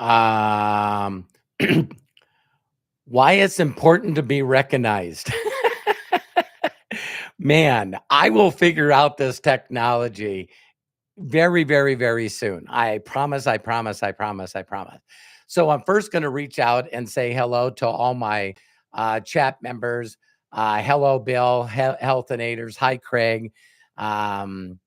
Um, why it's important to be recognized. Man, I will figure out this technology very, very, very soon. I promise, I promise, I promise, I promise. So I'm first going to reach out and say hello to all my chat members. Hello, Bill, Healthinators. Hi, Craig. Um,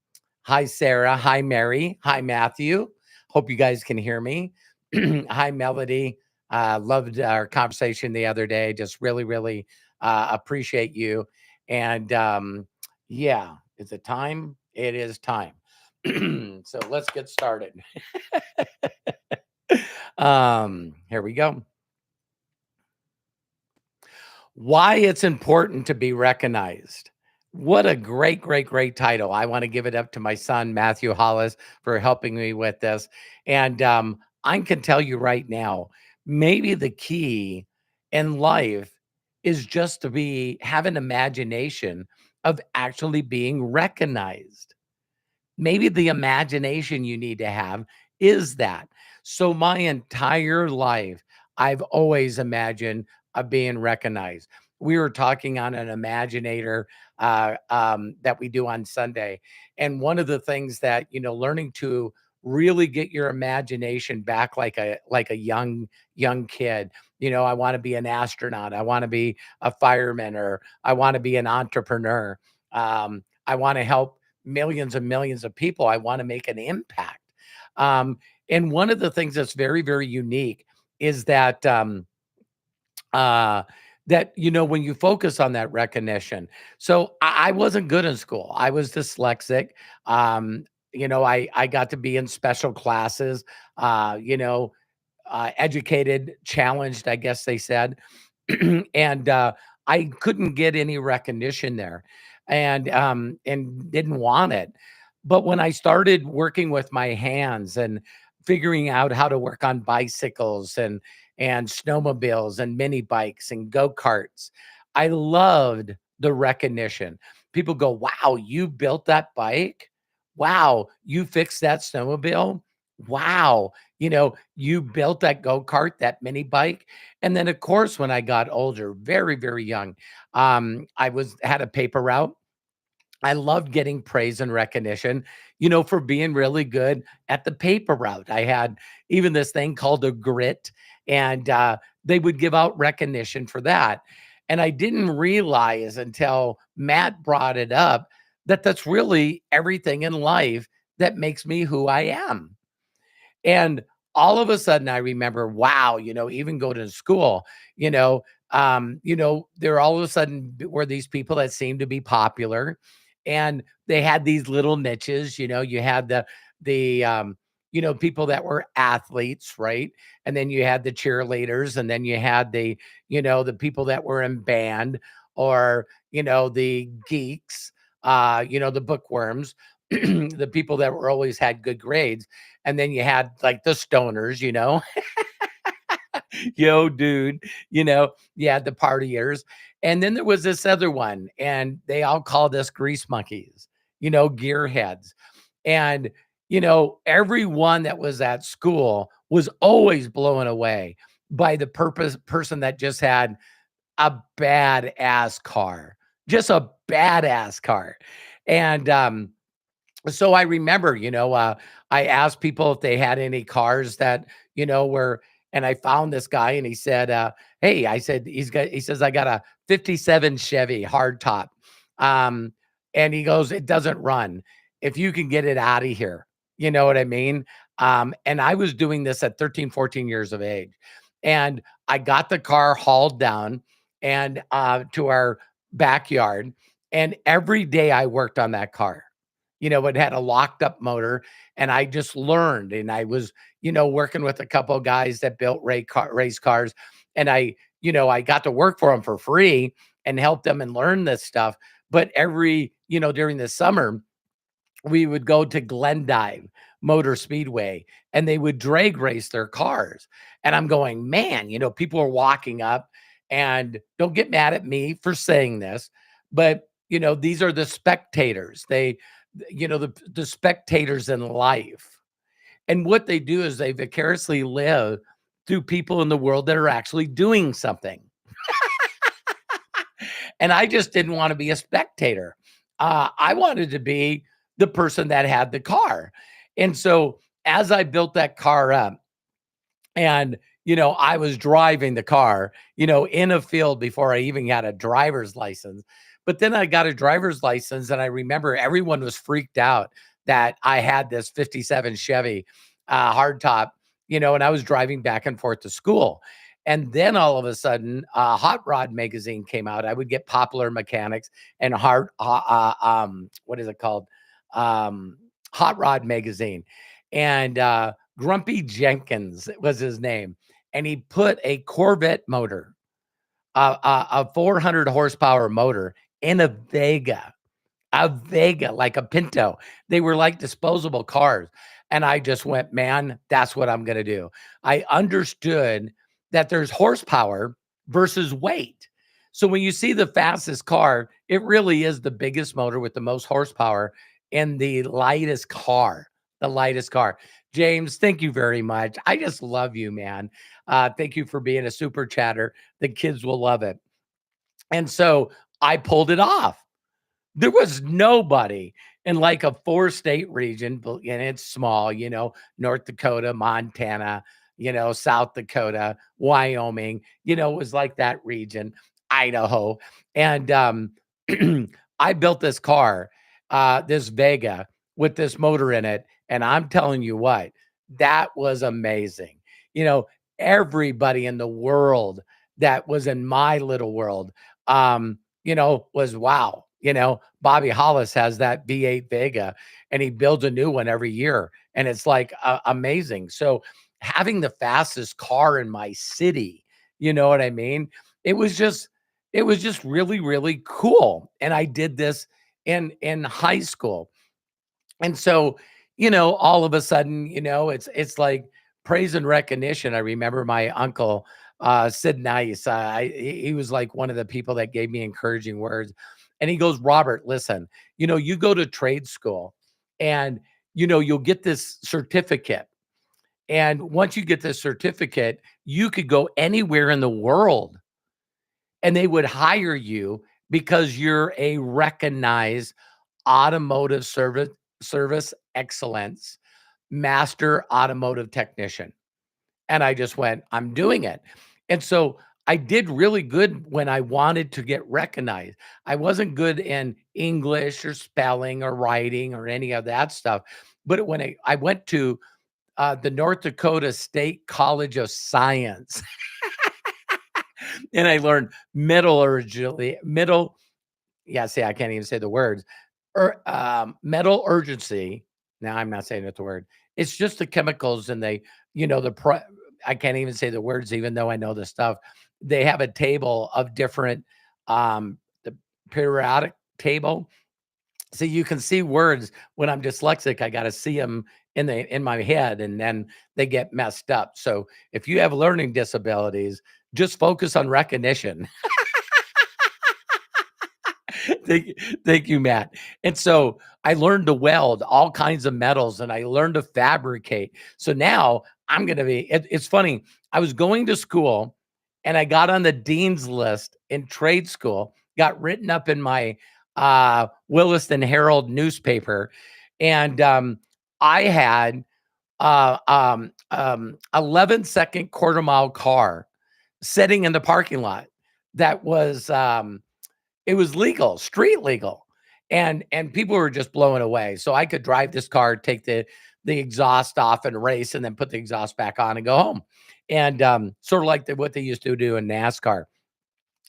hi, Sarah. Hi, Mary. Hi, Matthew. Hope you guys can hear me. Hi, Melody. Loved our conversation the other day. Just really, really appreciate you. And yeah, is it time? It is time. So let's get started. Here we go. Why it's important to be recognized. What a great, great, great title. I want to give it up to my son, Matthew Hollis, for helping me with this. And I can tell you right now, maybe the key in life is just to have an imagination of actually being recognized. Maybe the imagination you need to have is that. So my entire life, I've always imagined being recognized. We were talking on an imaginator that we do on Sunday, and one of the things that learning to really get your imagination back like a young kid. I want to be an astronaut. I want to be a fireman, or I want to be an entrepreneur. I want to help millions and millions of people. I want to make an impact. Um, and one of the things that's very, very unique is that uh, when you focus on that recognition. So I wasn't good in school. I was dyslexic. Um, I got to be in special classes. Educated, challenged, I guess they said, and I couldn't get any recognition there, and didn't want it. But when I started working with my hands and figuring out how to work on bicycles and snowmobiles and mini bikes and go-karts, I loved the recognition. People go, "Wow, you built that bike? Wow, you fixed that snowmobile? Wow, you built that go-kart, that mini bike." And then, of course, when I got older, very, very young, I had a paper route. I loved getting praise and recognition, for being really good at the paper route. I had even this thing called a grit, and they would give out recognition for that. And I didn't realize until Matt brought it up that that's really everything in life that makes me who I am. And all of a sudden, I remember, wow, even go to school, there all of a sudden were these people that seemed to be popular, and they had these little niches. You had the people that were athletes, right? And then you had the cheerleaders, and then you had the people that were in band, or, the geeks, the bookworms, the people that were always had good grades. And then you had like the stoners, yo, dude, you had the partiers. And then there was this other one, and they all called us grease monkeys, gearheads. And, everyone that was at school was always blown away by the person that just had a badass car, just a badass car. And, so I remember, I asked people if they had any cars that, were, and I found this guy, and he said, "Hey," I said, he says, "I got a 57 Chevy hardtop." Um, and he goes, "It doesn't run. If you can get it out of here." You know what I mean? And I was doing this at 13, 14 years of age. And I got the car hauled down and to our backyard. And every day I worked on that car. It had a locked up motor, and I just learned, and I was, working with a couple of guys that built race cars, and I got to work for them for free and help them and learn this stuff. But during the summer, we would go to Glendive Motor Speedway, and they would drag race their cars. And I'm going, man, people are walking up, and don't get mad at me for saying this, but these are the spectators. The spectators in life. And what they do is they vicariously live through people in the world that are actually doing something. And I just didn't want to be a spectator. I wanted to be the person that had the car. And so as I built that car up, and, I was driving the car, in a field before I even got a driver's license. But then I got a driver's license, and I remember everyone was freaked out that I had this 57 Chevy hardtop, and I was driving back and forth to school. And then all of a sudden, Hot Rod magazine came out. I would get Popular Mechanics and what is it called? Hot Rod magazine. And Grumpy Jenkins was his name, and he put a Corvette motor, a 400 horsepower motor in a Vega, like a Pinto. They were like disposable cars. And I just went, man, that's what I'm going to do. I understood that there's horsepower versus weight. So when you see the fastest car, it really is the biggest motor with the most horsepower and the lightest car. James, thank you very much. I just love you, man. Thank you for being a super chatter. The kids will love it. And so I pulled it off. There was nobody in like a 4-state region, and it's small, North Dakota, Montana, South Dakota, Wyoming, it was like that region, Idaho. And I built this car, this Vega with this motor in it. And I'm telling you what, that was amazing. You know, everybody in the world that was in my little world, was wow. Bobby Hollis has that V8 Vega and he builds a new one every year. And it's like amazing. So having the fastest car in my city, you know what I mean? It was just, it was just really, really cool. And I did this in high school. And so, all of a sudden, it's like praise and recognition. I remember my uncle, Sid Nice. He was like one of the people that gave me encouraging words. And he goes, Robert, listen, you go to trade school and, you'll get this certificate. And once you get this certificate, you could go anywhere in the world and they would hire you because you're a recognized automotive service excellence master automotive technician. And I just went, I'm doing it. And so I did really good when I wanted to get recognized. I wasn't good in English or spelling or writing or any of that stuff. But when I went to the North Dakota State College of Science and I learned yeah, see, I can't even say the words. Metal urgency. Now I'm not saying it's the word. It's just the chemicals and I can't even say the words, even though I know the stuff. They have a table of different, the periodic table. So you can see words when I'm dyslexic. I got to see them in my head, and then they get messed up. So if you have learning disabilities, just focus on recognition. Thank you, thank you, Matt. And so I learned to weld all kinds of metals and I learned to fabricate. So now I'm going to it's funny. I was going to school and I got on the dean's list in trade school, got written up in my Williston Herald newspaper. And I had 11-second quarter mile car sitting in the parking lot that was it was legal, street legal. And people were just blown away. So I could drive this car, take the exhaust off and race and then put the exhaust back on and go home. And sort of like what they used to do in NASCAR.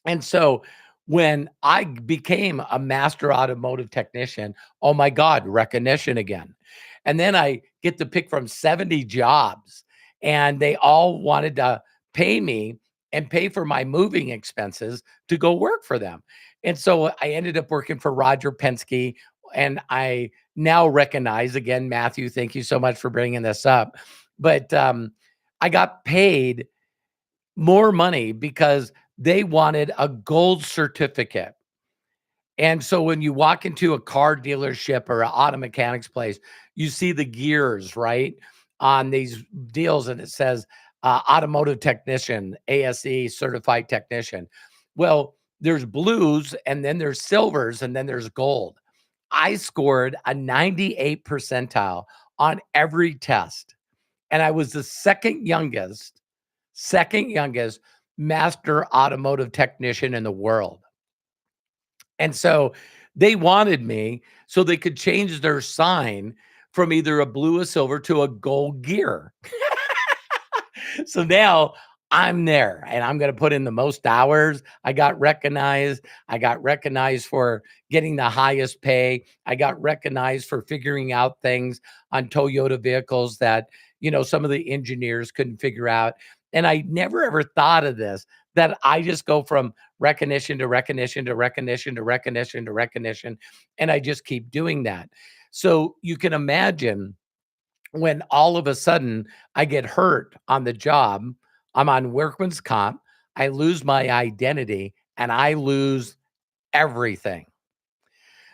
And so when I became a master automotive technician, oh my God, recognition again. And then I get to pick from 70 jobs and they all wanted to pay me and pay for my moving expenses to go work for them. And so I ended up working for Roger Penske. And I now recognize again, Matthew, thank you so much for bringing this up. But I got paid more money because they wanted a gold certificate. And so when you walk into a car dealership or an auto mechanics place, you see the gears, right? on these deals and it says automotive technician, ASE certified technician. Well, there's blues and then there's silvers and then there's gold. I scored a 98 percentile on every test. And I was the second youngest master automotive technician in the world. And so they wanted me so they could change their sign from either a blue or silver to a gold gear. So now I'm there and I'm going to put in the most hours. I got recognized. I got recognized for getting the highest pay. I got recognized for figuring out things on Toyota vehicles that, some of the engineers couldn't figure out. And I never ever thought of this, that I just go from recognition to recognition to recognition to recognition to recognition. And I just keep doing that. So you can imagine when all of a sudden I get hurt on the job, I'm on workman's comp, I lose my identity and I lose everything.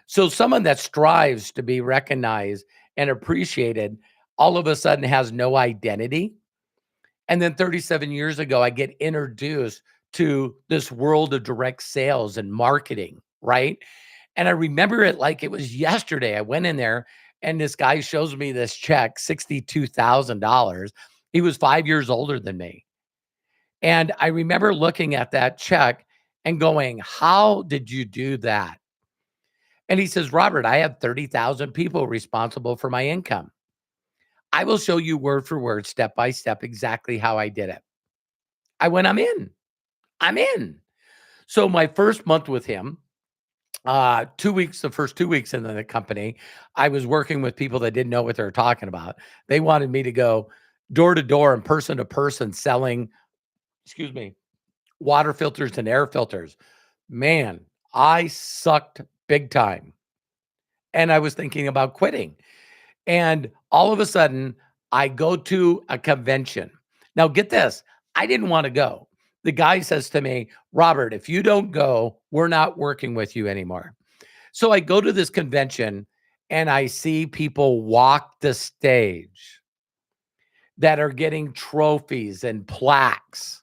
So someone that strives to be recognized and appreciated all of a sudden has no identity. And then 37 years ago, I get introduced to this world of direct sales and marketing, right? And I remember it like it was yesterday. I went in there and this guy shows me this check, $62,000. He was 5 years older than me. And I remember looking at that check and going, how did you do that? And he says, Robert, I have 30,000 people responsible for my income. I will show you word for word, step by step, exactly how I did it. I went, I'm in. I'm in. So my first month with him, 2 weeks, the first 2 weeks in the company, I was working with people that didn't know what they were talking about. They wanted me to go door to door and person to person selling, water filters and air filters. Man, I sucked big time. And I was thinking about quitting. And all of a sudden, I go to a convention. Now, get this, I didn't want to go. The guy says to me, Robert, if you don't go, we're not working with you anymore. So I go to this convention and I see people walk the stage that are getting trophies and plaques,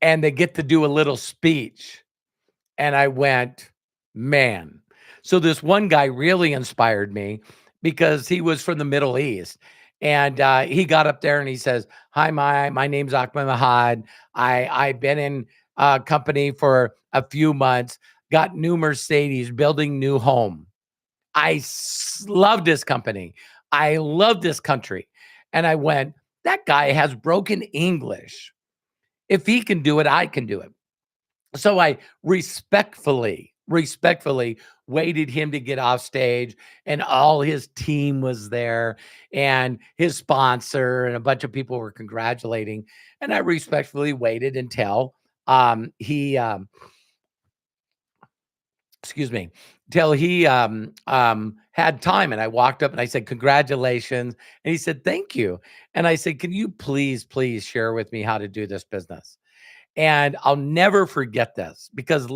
and they get to do a little speech. And I went, man. So this one guy really inspired me because he was from the Middle East. And he got up there and he says, hi, my name's Ahmed Mahad. I've been in company for a few months, got new Mercedes, building new home. Love this company. I love this country. And I went, that guy has broken English. If he can do it, I can do it. So I respectfully waited him to get off stage, and all his team was there and his sponsor and a bunch of people were congratulating. And I respectfully waited until he had time. And I walked up and I said, congratulations. And he said, thank you. And I said, can you please share with me how to do this business? And I'll never forget this because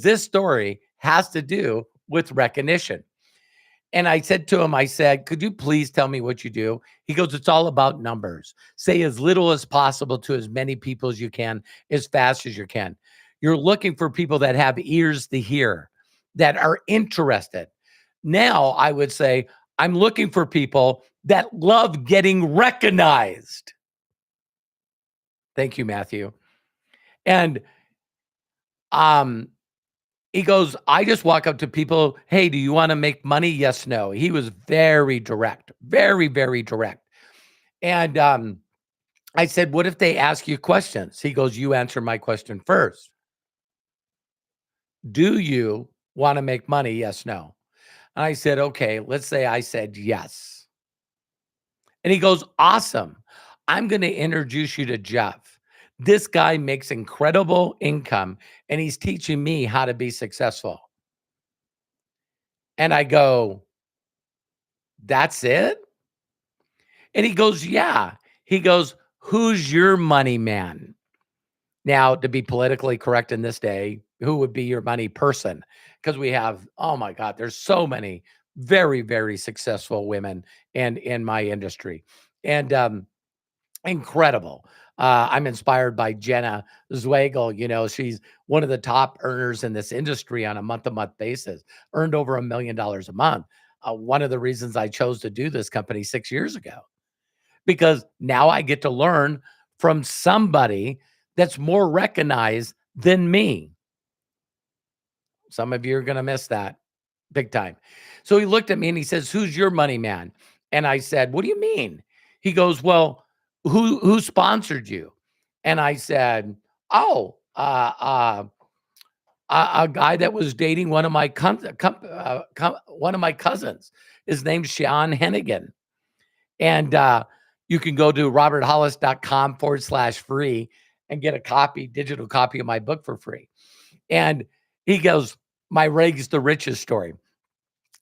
this story has to do with recognition. And I said to him, I said, could you please tell me what you do? He goes, it's all about numbers. Say as little as possible to as many people as you can, as fast as you can. You're looking for people that have ears to hear, that are interested. Now I would say, I'm looking for people that love getting recognized. Thank you, Matthew. And he goes, I just walk up to people. Hey, do you want to make money? Yes, no. He was very direct, very, very direct. And I said, what if they ask you questions? He goes, you answer my question first. Do you want to make money? Yes, no. And I said, okay, let's say I said yes. And he goes, awesome. I'm going to introduce you to Jeff. This guy makes incredible income and he's teaching me how to be successful. And I go, that's it? And he goes, yeah. He goes, who's your money man? Now, to be politically correct in this day, who would be your money person? Because we have, oh my God, there's so many very, very successful women in my industry. And incredible. I'm inspired by Jenna Zweigel. She's one of the top earners in this industry on a month-to-month basis, earned over $1 million a month. One of the reasons I chose to do this company 6 years ago, because now I get to learn from somebody that's more recognized than me. Some of you are going to miss that big time. So he looked at me and he says, "Who's your money man?" And I said, "What do you mean?" He goes, "Well, who sponsored you?" And I said, "Oh, a guy that was dating one of my one of my cousins. His name's Sean Hennigan." And you can go to roberthollis.com/free and get a digital copy of my book for free. And he goes, "My rags to riches story."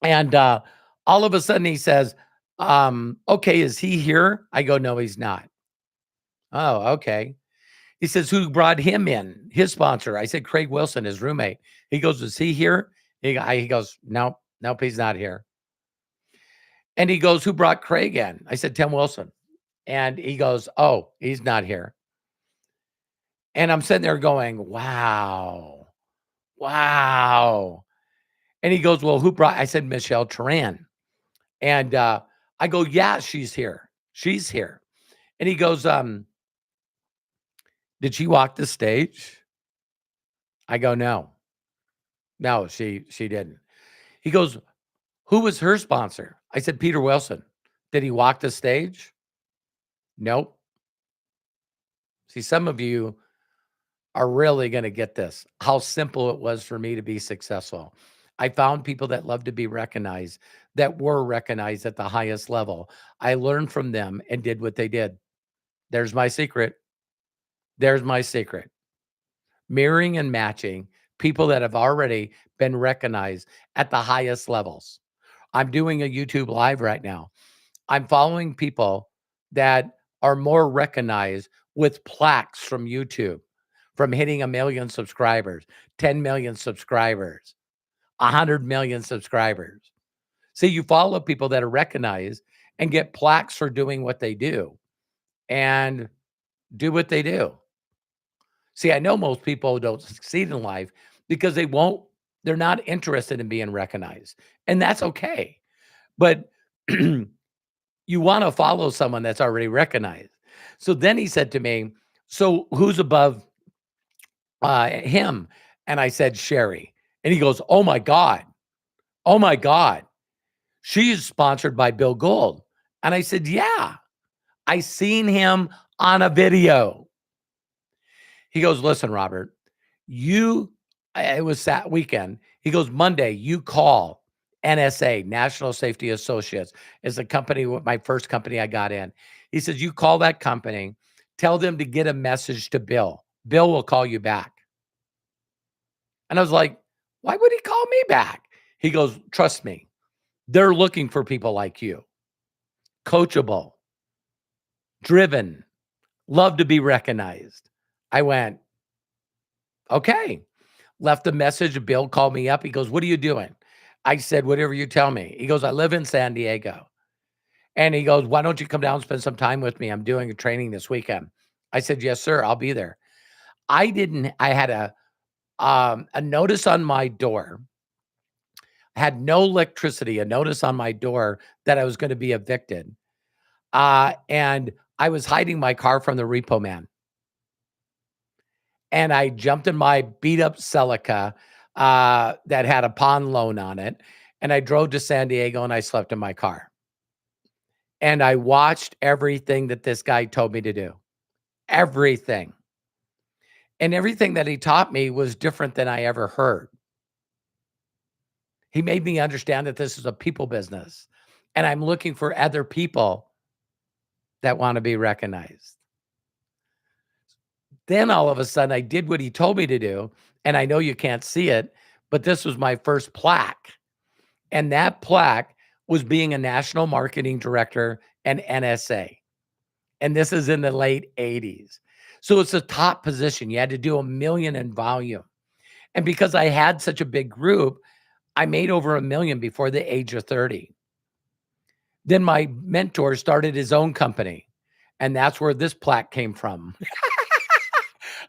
And all of a sudden he says, "Okay, is he here?" I go, "No, he's not." "Oh, okay." He says, "Who brought him in? His sponsor?" I said, "Craig Wilson, his roommate." He goes, "Is he here?" He goes, "No, nope, he's not here." And he goes, "Who brought Craig in?" I said, "Tim Wilson." And he goes, "Oh, he's not here." And I'm sitting there going, wow, wow. And he goes, "Well, who brought?" I said, "Michelle Turan." And I go, "Yeah, she's here. She's here." And he goes, "Did she walk the stage?" I go, "No, no, she didn't." He goes, "Who was her sponsor?" I said, "Peter Wilson." "Did he walk the stage?" "Nope." See, some of you are really going to get this, how simple it was for me to be successful. I found people that love to be recognized, that were recognized at the highest level. I learned from them and did what they did. There's my secret. There's my secret. Mirroring and matching people that have already been recognized at the highest levels. I'm doing a YouTube live right now. I'm following people that are more recognized with plaques from YouTube, from hitting 1 million subscribers, 10 million subscribers, 100 million subscribers. See, you follow people that are recognized and get plaques for doing what they do and do what they do. See, I know most people don't succeed in life because they're not interested in being recognized. And that's okay. But you want to follow someone that's already recognized. So then he said to me, "So who's above him?" And I said, "Sherry." And he goes, "Oh my God. Oh my God. She's sponsored by Bill Gold." And I said, "Yeah, I seen him on a video." He goes, "Listen, Robert, it was that weekend." He goes, "Monday, you call NSA, National Safety Associates, is the company, my first company I got in." He says, "You call that company, tell them to get a message to Bill. Bill will call you back." And I was like, "Why would he call me back?" He goes, "Trust me, they're looking for people like you, coachable, driven, love to be recognized." I went, "Okay." Left a message. Bill called me up. He goes, "What are you doing?" I said, "Whatever you tell me." He goes, "I live in San Diego." And he goes, "Why don't you come down and spend some time with me? I'm doing a training this weekend." I said, "Yes, sir. I'll be there." I had a notice on my door. I had no electricity, a notice on my door that I was going to be evicted. And I was hiding my car from the repo man. And I jumped in my beat up Celica that had a pawn loan on it. And I drove to San Diego and I slept in my car. And I watched everything that this guy told me to do. Everything. And everything that he taught me was different than I ever heard. He made me understand that this is a people business. And I'm looking for other people that want to be recognized. Then all of a sudden, I did what he told me to do. And I know you can't see it, but this was my first plaque. And that plaque was being a national marketing director and NSA. And this is in the late 80s. So it's a top position. You had to do 1 million in volume. And because I had such a big group, I made over 1 million before the age of 30. Then my mentor started his own company, and that's where this plaque came from.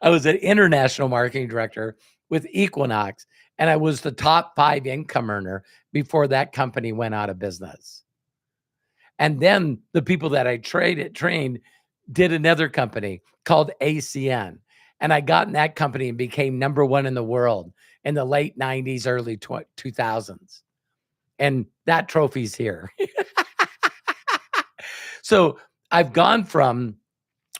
I was an international marketing director with Equinox, and I was the top 5 income earner before that company went out of business. And then the people that I trained did another company called ACN. And I got in that company and became number 1 in the world in the late 90s, early 2000s. And that trophy's here. So I've gone from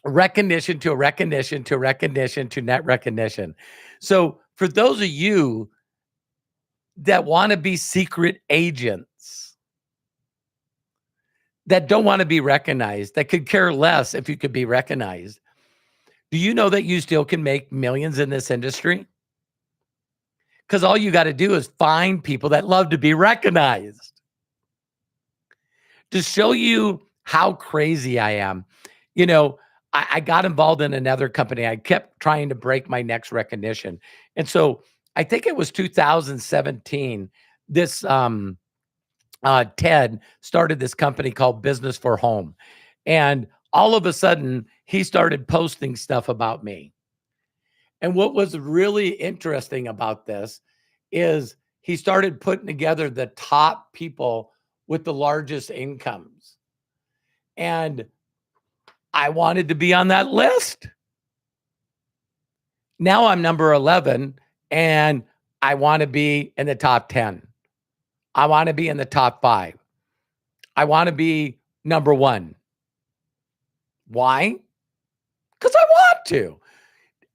recognition to recognition to recognition to net recognition. So for those of you that want to be secret agents, that don't want to be recognized, that could care less if you could be recognized, do you know that you still can make millions in this industry? Because all you got to do is find people that love to be recognized. To show you how crazy I am, you know, I got involved in another company. I kept trying to break my next recognition. And so I think it was 2017, this Ted started this company called Business for Home. And all of a sudden, he started posting stuff about me. And what was really interesting about this is he started putting together the top people with the largest incomes. And I wanted to be on that list. Now I'm number 11 and I want to be in the top 10. I want to be in the top 5. I want to be number 1. Why? Because I want to.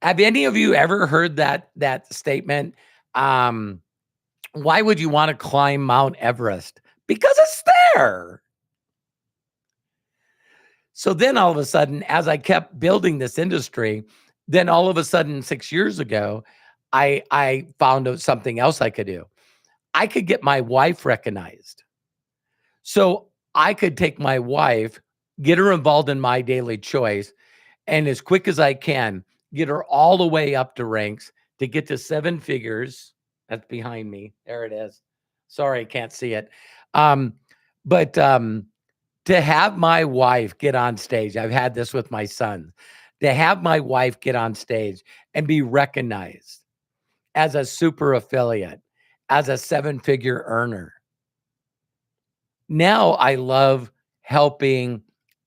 Have any of you ever heard that statement? Why would you want to climb Mount Everest? Because it's there. So then all of a sudden, as I kept building this industry, then all of a sudden 6 years ago, I found out something else I could do. I could get my wife recognized. So I could take my wife, get her involved in My Daily Choice, and as quick as I can, get her all the way up to ranks to get to 7 figures. That's behind me. There it is. Sorry, I can't see it. But to have my wife get on stage, I've had this with my son, to have my wife get on stage and be recognized as a super affiliate, as a 7-figure earner. Now I love helping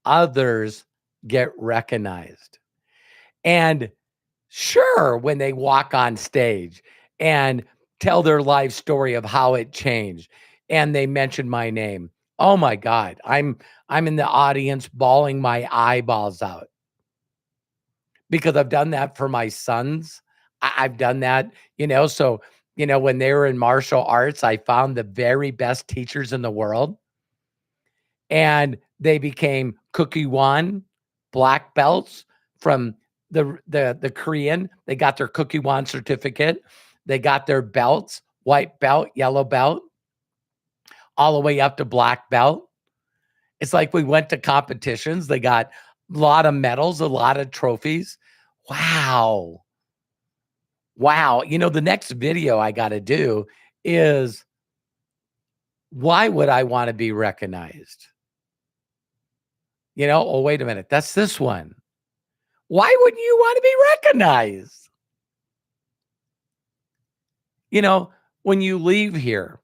others get recognized. And sure, when they walk on stage and tell their life story of how it changed and they mention my name, oh my God, I'm in the audience bawling my eyeballs out because I've done that for my sons. I've done that, so, when they were in martial arts, I found the very best teachers in the world and they became Cookie Wan black belts from the Korean. They got their Cookie Wan certificate. They got their belts, white belt, yellow belt, all the way up to black belt. It's like we went to competitions. They got a lot of medals, a lot of trophies. Wow. Wow. The next video I got to do is, why would I want to be recognized? Oh, wait a minute. That's this one. Why wouldn't you want to be recognized? When you leave here,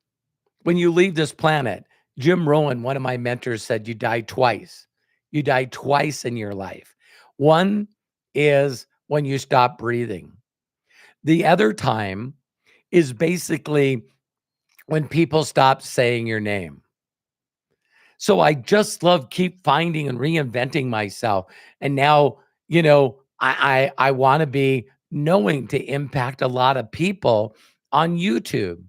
when you leave this planet, Jim Rohn, one of my mentors, said you die twice. You die twice in your life. One is when you stop breathing. The other time is basically when people stop saying your name. So I just love keep finding and reinventing myself. And now, I want to be knowing to impact a lot of people on YouTube.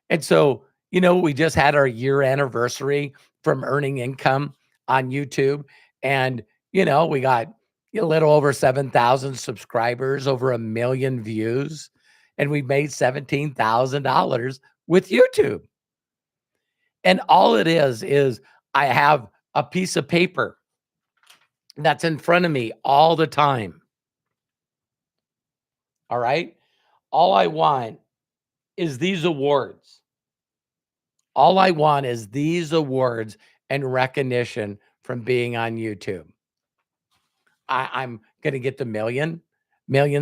And so, we just had our year anniversary from earning income on YouTube. And, we got a little over 7,000 subscribers, over 1 million views, and we made $17,000 with YouTube. And all it is I have a piece of paper that's in front of me all the time. All right. All I want is these awards. All I want is these awards and recognition from being on YouTube. I'm gonna get the million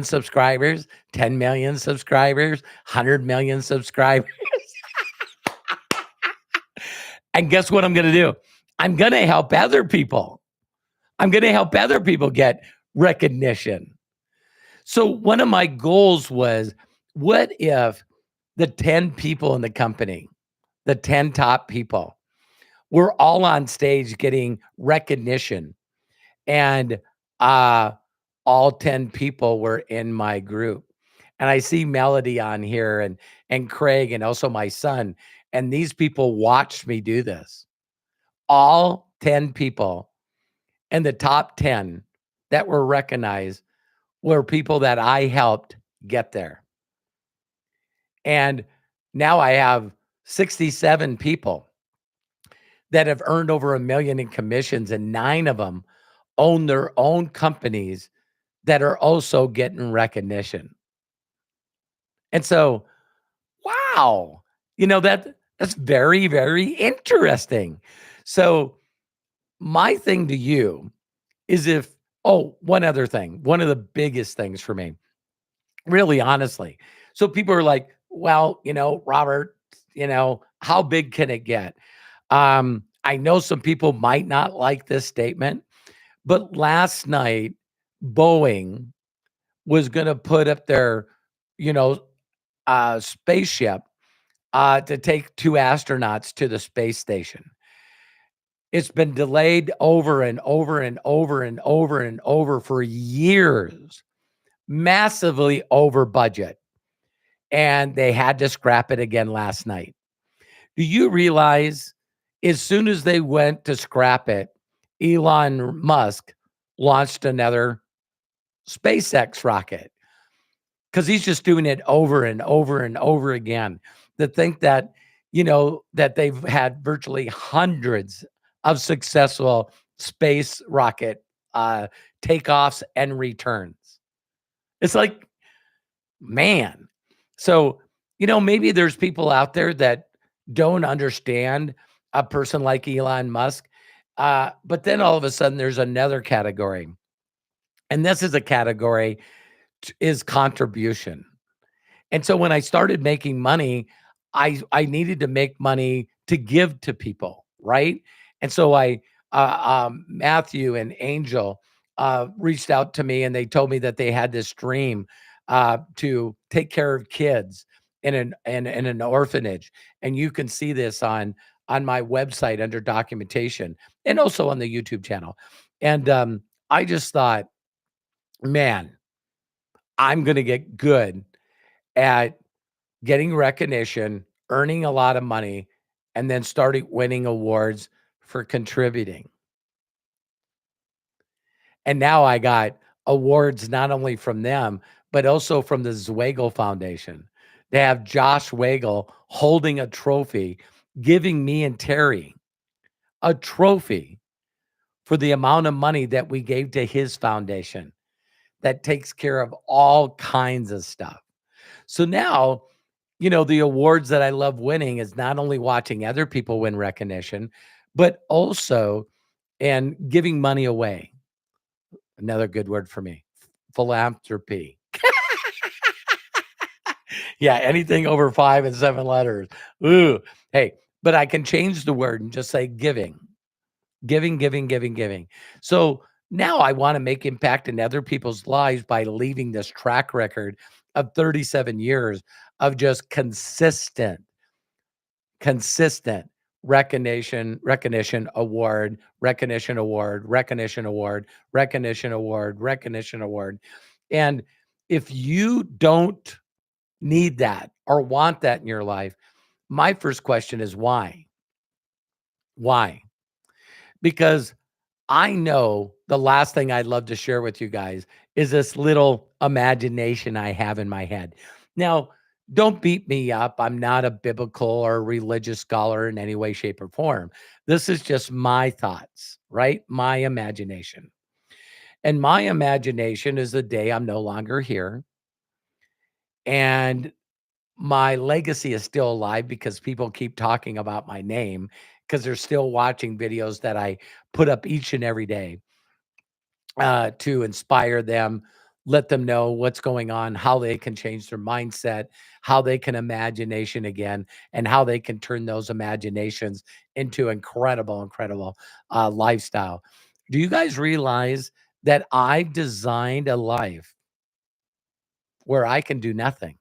subscribers, 10 million subscribers, 100 million subscribers. And guess what I'm gonna do? I'm gonna help other people. I'm gonna help other people get recognition. So one of my goals was, what if the 10 people in the company, the 10 top people, were all on stage getting recognition, and uh all 10 people were in my group. And I see Melody on here, and Craig, and also my son, and these people watched me do this. All 10 people, and the top 10 that were recognized were people that I helped get there. And now I have 67 people that have earned over 1 million in commissions, and 9 of them own their own companies that are also getting recognition. And so, wow, that's very, very interesting. So my thing to you is, one other thing, one of the biggest things for me, really honestly. So people are like, well, Robert, how big can it get? I know some people might not like this statement, but last night, Boeing was going to put up their, you know, spaceship to take 2 astronauts to the space station. It's been delayed over and over and over and over and over for years, massively over budget. And they had to scrap it again last night. Do you realize, as soon as they went to scrap it, Elon Musk launched another SpaceX rocket, because he's just doing it over and over and over again. To think that, that they've had virtually hundreds of successful space rocket takeoffs and returns. It's like, man. So, maybe there's people out there that don't understand a person like Elon Musk. But then all of a sudden, there's another category. And this is a category, is contribution. And so when I started making money, I needed to make money to give to people, right? And so Matthew and Angel reached out to me, and they told me that they had this dream to take care of kids in an orphanage. And you can see this on my website under documentation, and also on the YouTube channel. And I just thought, man, I'm going to get good at getting recognition, earning a lot of money, and then starting winning awards for contributing. And now I got awards not only from them, but also from the Zweigel Foundation. They have Josh Weigel holding a trophy, giving me and Terry a trophy for the amount of money that we gave to his foundation that takes care of all kinds of stuff. So now, the awards that I love winning is not only watching other people win recognition, but also and giving money away. Another good word for me, philanthropy. Yeah, anything over 5 and 7 letters. Ooh, hey, but I can change the word and just say giving, giving, giving, giving, giving. So now I want to make impact in other people's lives by leaving this track record of 37 years of just consistent recognition, award, recognition, award, recognition, award, recognition, award, recognition, award. And if you don't need that or want that in your life, my first question is why? Why? Because I know the last thing I'd love to share with you guys is this little imagination I have in my head. Now, don't beat me up. I'm not a biblical or religious scholar in any way, shape, or form. This is just my thoughts, right? My imagination. And my imagination is the day I'm no longer here. And my legacy is still alive because people keep talking about my name because they're still watching videos that I put up each and every day to inspire them, let them know what's going on, how they can change their mindset, how they can imagination again, and how they can turn those imaginations into incredible lifestyle. Do you guys realize that I've designed a life where I can do nothing?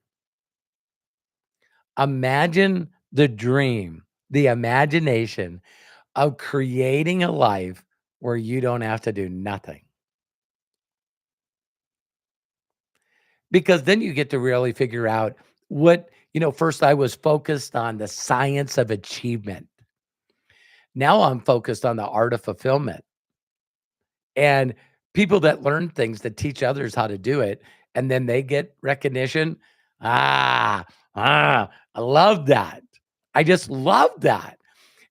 Imagine the dream, the imagination of creating a life where you don't have to do nothing. Because then you get to really figure out first I was focused on the science of achievement. Now I'm focused on the art of fulfillment and people that learn things that teach others how to do it and then they get recognition. Ah, I love that. I just love that.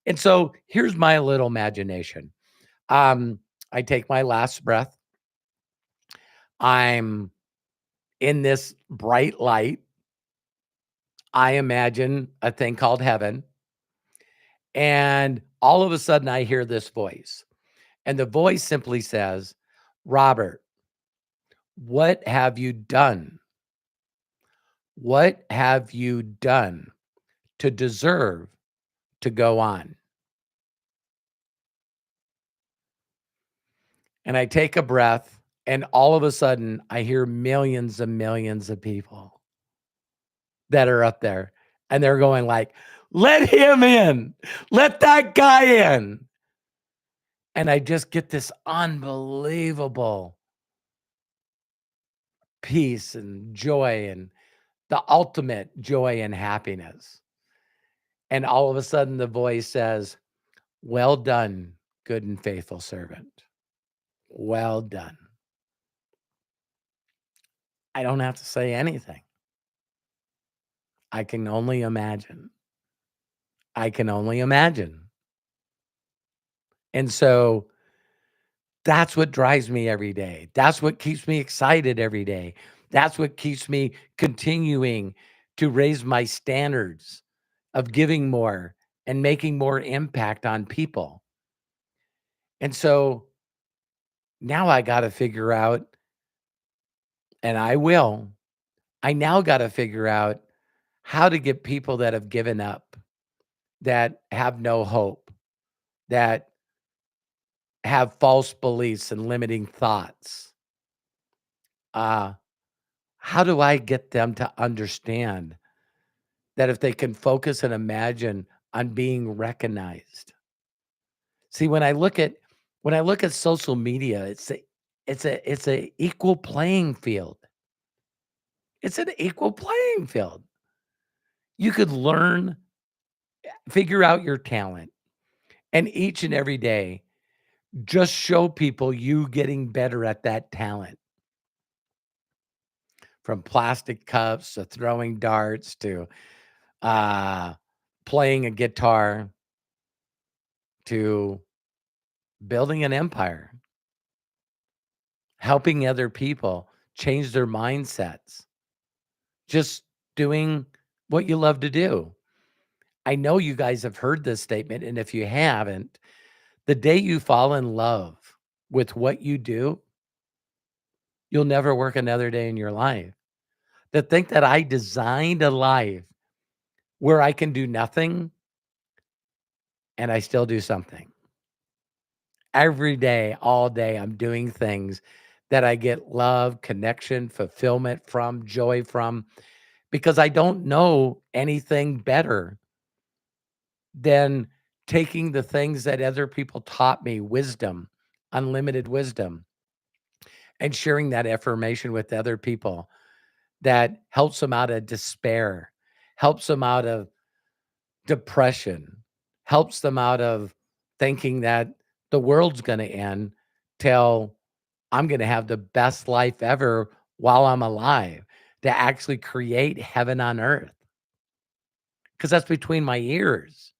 And so here's my little imagination. Um, I take my last breath. I'm in this bright light. I imagine a thing called heaven. And all of a sudden, I hear this voice. And the voice simply says, Robert, what have you done? What have you done to deserve to go on? And I take a breath, and all of a sudden, I hear millions and millions of people that are up there. And they're going like, let him in. Let that guy in. And I just get this unbelievable peace and joy and the ultimate joy and happiness. And all of a sudden, the voice says, well done, good and faithful servant. Well done. I don't have to say anything. I can only imagine. I can only imagine. And so that's what drives me every day. That's what keeps me excited every day. That's what keeps me continuing to raise my standards of giving more and making more impact on people. And so now I got to figure out, and I will, I now got to figure out how to get people that have given up, that have no hope, that have false beliefs and limiting thoughts. Uh, how do I get them to understand that if they can focus and imagine on being recognized? See, when I look at social media, it's a equal playing field. It's an equal playing field. You could learn, figure out your talent, and each and every day, just show people you getting better at that talent. From plastic cups to throwing darts to uh, playing a guitar to building an empire, helping other people change their mindsets, just doing what you love to do. I know you guys have heard this statement, and if you haven't, the day you fall in love with what you do, you'll never work another day in your life. To think that I designed a life where I can do nothing and I still do something. Every day, all day, I'm doing things that I get love, connection, fulfillment from, joy from, because I don't know anything better than taking the things that other people taught me, wisdom, unlimited wisdom, and sharing that information with other people that helps them out of despair, helps them out of depression, helps them out of thinking that the world's going to end till I'm going to have the best life ever while I'm alive to actually create heaven on earth because that's between my ears.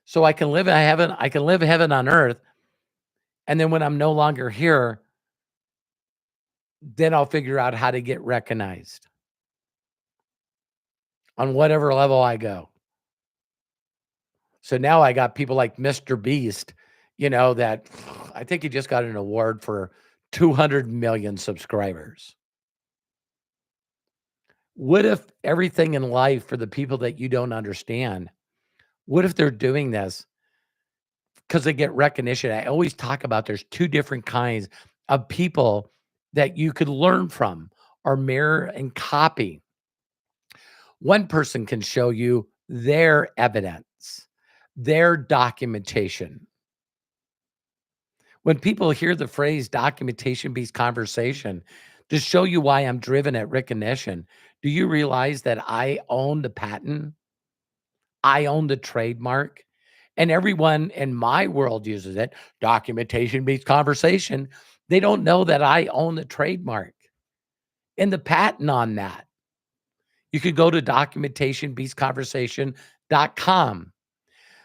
So I can live heaven on earth. And then when I'm no longer here, then I'll figure out how to get recognized. on whatever level I go. So now I got people like Mr. Beast, that I think he just got an award for 200 million subscribers. What if everything in life for the people that you don't understand, what if they're doing this because they get recognition? I always talk about there's two different kinds of people that you could learn from or mirror and copy. One person can show you their evidence, their documentation. When people hear the phrase documentation beats conversation, to show you why I'm driven at recognition, do you realize that I own the patent? I own the trademark, and everyone in my world uses it. Documentation beats conversation. They don't know that I own the trademark and the patent on that. You could go to documentationbeatsconversation.com.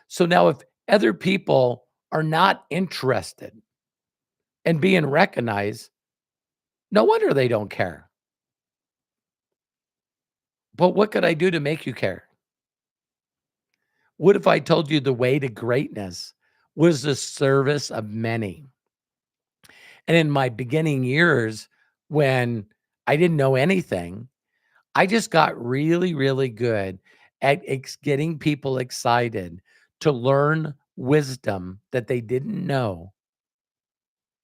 So now, if other people are not interested in being recognized, no wonder they don't care. But what could I do to make you care? What if I told you the way to greatness was the service of many? And in my beginning years, when I didn't know anything, I just got really, really good at getting people excited to learn wisdom that they didn't know.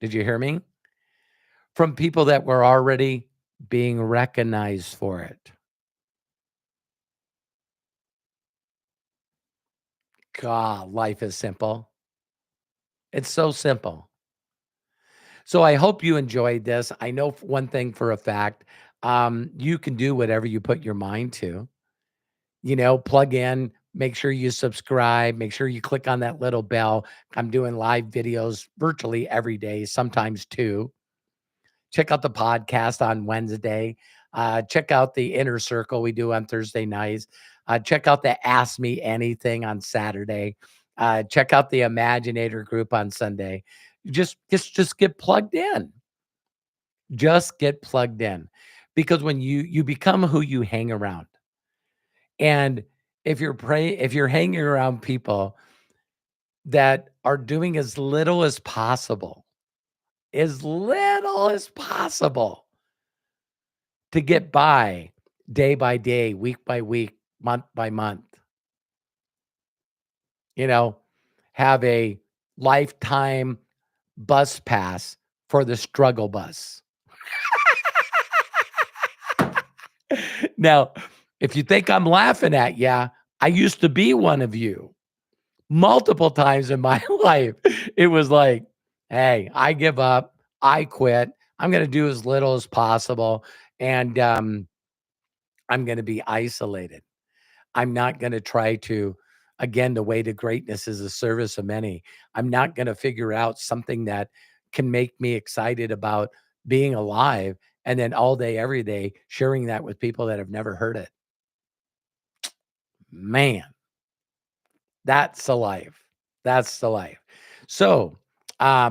Did you hear me? From people that were already being recognized for it. God, life is simple. It's so simple. So I hope you enjoyed this. I know one thing for a fact, you can do whatever you put your mind to. Plug in, make sure you subscribe, make sure you click on that little bell. I'm doing live videos virtually every day, sometimes two. Check out the podcast on Wednesday. Check out the inner circle we do on Thursday nights. Check out the Ask Me Anything on Saturday. Check out the Imaginator group on Sunday. Just get plugged in. Just get plugged in, because when you become who you hang around, and if you're hanging around people that are doing as little as possible to get by day by day, week by week, month by month, you know, have a lifetime bus pass for the struggle bus. Now, if you think I'm laughing at ya, I used to be one of you multiple times in my life. It was like, "Hey, I give up. I quit. I'm gonna do as little as possible, and, I'm gonna be isolated. I'm not gonna try to." Again, the way to greatness is the service of many. I'm not gonna figure out something that can make me excited about being alive, and then all day, every day, sharing that with people that have never heard it. Man, that's the life. That's the life. So,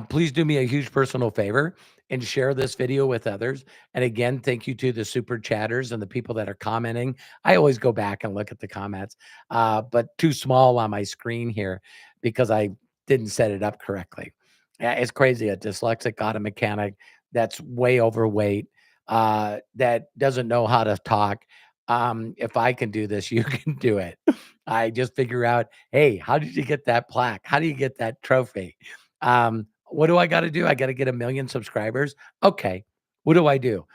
please do me a huge personal favor and share this video with others. And again, thank you to the super chatters and the people that are commenting. I always go back and look at the comments, but too small on my screen here because I didn't set it up correctly. Yeah, it's crazy. A dyslexic auto mechanic that's way overweight, that doesn't know how to talk. If I can do this, you can do it. I just figure out, hey, how did you get that plaque? How do you get that trophy? What do I got to do? I got to get 1 million subscribers. Okay. What do I do?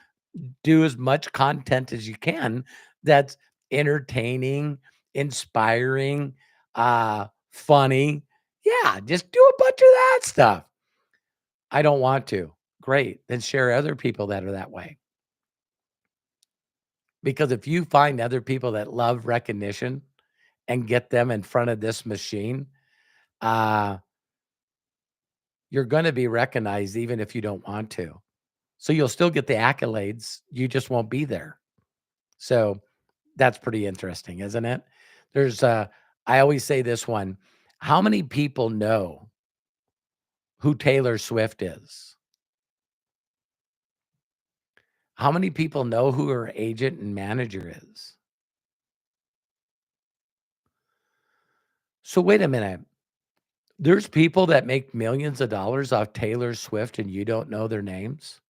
Do as much content as you can that's entertaining, inspiring, funny. Yeah, just do a bunch of that stuff. I don't want to. Great. Then share other people that are that way. Because if you find other people that love recognition and get them in front of this machine, uh, you're gonna be recognized even if you don't want to. So you'll still get the accolades, you just won't be there. So that's pretty interesting, isn't it? There's I always say this one, how many people know who Taylor Swift is? How many people know who her agent and manager is? So wait a minute. There's people that make millions of dollars off Taylor Swift and you don't know their names?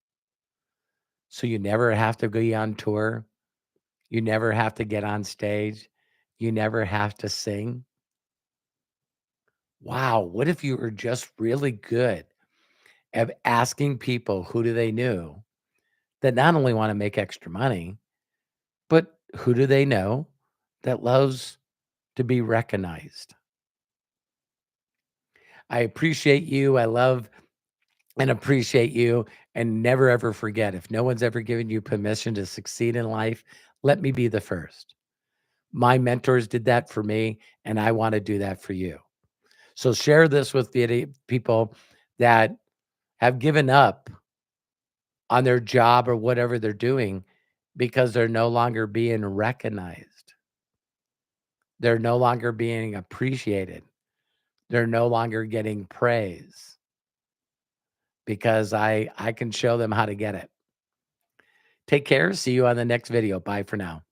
So you never have to go on tour. You never have to get on stage. You never have to sing. Wow, what if you were just really good at asking people who do they know that not only want to make extra money, but who do they know that loves to be recognized? I appreciate you. I love and appreciate you. And never ever forget, if no one's ever given you permission to succeed in life, let me be the first. My mentors did that for me, and I want to do that for you. So share this with the people that have given up on their job or whatever they're doing because they're no longer being recognized. They're no longer being appreciated. They're no longer getting praise because I can show them how to get it. Take care. See you on the next video. Bye for now.